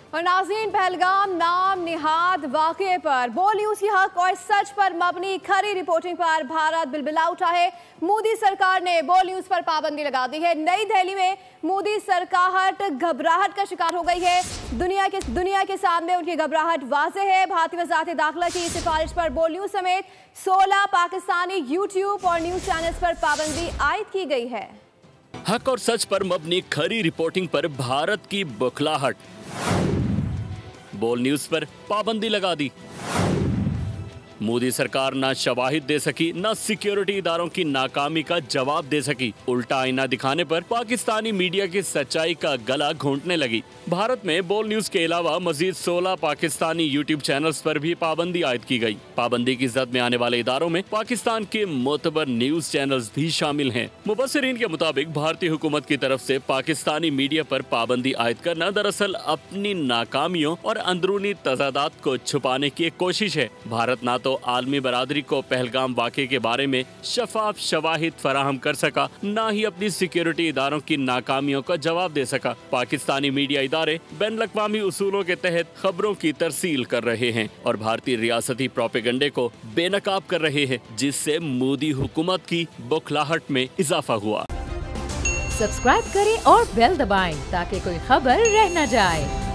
और नाज़रीन, पहलगाम नाम निहाद वाक़े पर बोल न्यूज़ की हक और सच पर मबनी खरी रिपोर्टिंग पर भारत बिलबिला उठा है। मोदी सरकार ने बोल न्यूज़ पर पाबंदी लगा दी है। नई दिल्ली में मोदी सरकार घबराहट का शिकार हो गई है। दुनिया के सामने उनकी घबराहट वाज़ेह है। भारतीय वज़ारत दाखिला की सिफारिश पर बोल न्यूज़ समेत 16 पाकिस्तानी यूट्यूब और न्यूज़ चैनल्स पर पाबंदी आयद की गई है। हक और सच पर मबनी खरी रिपोर्टिंग पर भारत की बौखलाहट, बोल न्यूज पर पाबंदी लगा दी। मोदी सरकार ना शवाहिद दे सकी, ना सिक्योरिटी इदारों की नाकामी का जवाब दे सकी। उल्टा आईना दिखाने पर पाकिस्तानी मीडिया की सच्चाई का गला घोंटने लगी। भारत में बोल न्यूज के अलावा मजीद 16 पाकिस्तानी यूट्यूब चैनल्स पर भी पाबंदी आयद की गई। पाबंदी की जद में आने वाले इदारों में पाकिस्तान के मोतबर न्यूज चैनल्स भी शामिल हैं। मुबस्सिरीन के मुताबिक भारतीय हुकूमत की तरफ से पाकिस्तानी मीडिया पर पाबंदी आयद करना दरअसल अपनी नाकामियों और अंदरूनी तजादात को छुपाने की एक कोशिश है। भारत ना तो आलमी बरादरी को पहलगाम वाक़े के बारे में शफाफ शवाहिद फराहम कर सका, ना ही अपनी सिक्योरिटी इदारों की नाकामियों का जवाब दे सका। पाकिस्तानी मीडिया इदारे बैनुल-अक़वामी उसूलों के तहत खबरों की तरसील कर रहे हैं और भारतीय रियासती प्रोपेगेंडे को बेनकाब कर रहे हैं, जिससे मोदी हुकूमत की बौखलाहट में इजाफा हुआ। सब्सक्राइब करें और बेल दबाएं ताकि कोई खबर रह न जाए।